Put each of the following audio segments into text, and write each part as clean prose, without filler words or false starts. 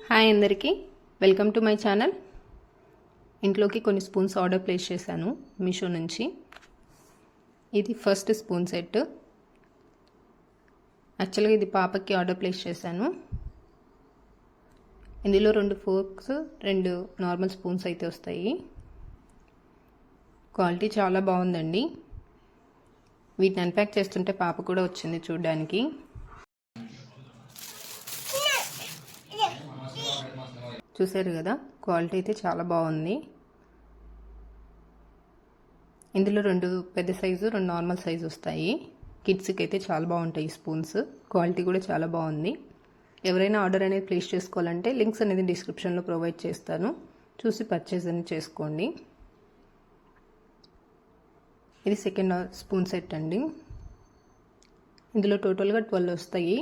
Hi అందరికీ, welcome to my channel. ఇంట్లోకి కొన్ని స్పూన్స్ ఆర్డర్ ప్లేస్ చేశాను మీషో నుంచి. ఇది ఫస్ట్ స్పూన్ సెట్. యాక్చువల్గా ఇది పాపకి ఆర్డర్ ప్లేస్ చేశాను. ఇందులో 2 ఫోర్క్స్ 2 నార్మల్ స్పూన్స్ అయితే వస్తాయి. క్వాలిటీ చాలా బాగుందండి. వీటిని అన్ప్యాక్ చేస్తుంటే పాప కూడా వచ్చింది చూడడానికి. చూసారు కదా, క్వాలిటీ అయితే చాలా బాగుంది. ఇందులో 2 పెద్ద సైజు 2 నార్మల్ సైజు వస్తాయి. కిడ్స్కి అయితే చాలా బాగుంటాయి స్పూన్స్. క్వాలిటీ కూడా చాలా బాగుంది. ఎవరైనా ఆర్డర్ అనేది ప్లేస్ చేసుకోవాలంటే లింక్స్ అనేది డిస్క్రిప్షన్లో ప్రొవైడ్ చేస్తాను, చూసి పర్చేస్ అనేది చేసుకోండి. ఇది సెకండ్ స్పూన్ సెట్ అండి. ఇందులో టోటల్గా 12 వస్తాయి.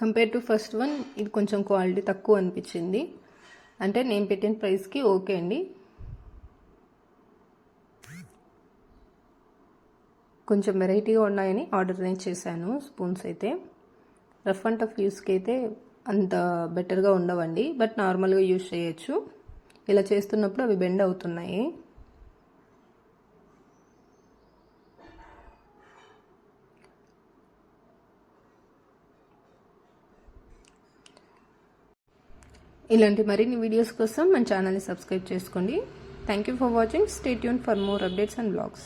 కంపేర్ టు ఫస్ట్ వన్ ఇది కొంచెం క్వాలిటీ తక్కువ అనిపించింది. అంటే నేను పెట్టిన ప్రైస్కి ఓకే అండి. కొంచెం వెరైటీగా ఉన్నాయని ఆర్డర్ అనేది చేశాను. స్పూన్స్ అయితే రఫ్ అండ్ టఫ్ యూస్కి అయితే అంత బెటర్గా ఉండవండి, బట్ నార్మల్గా యూస్ చేయొచ్చు. ఇలా చేస్తున్నప్పుడు అవి బెండ్ అవుతున్నాయి. ఇలాంటి మరిన్ని వీడియోస్ కోసం మన ఛానల్ని సబ్స్క్రైబ్ చేసుకోండి. Thank you for watching. Stay tune for more updates and blogs.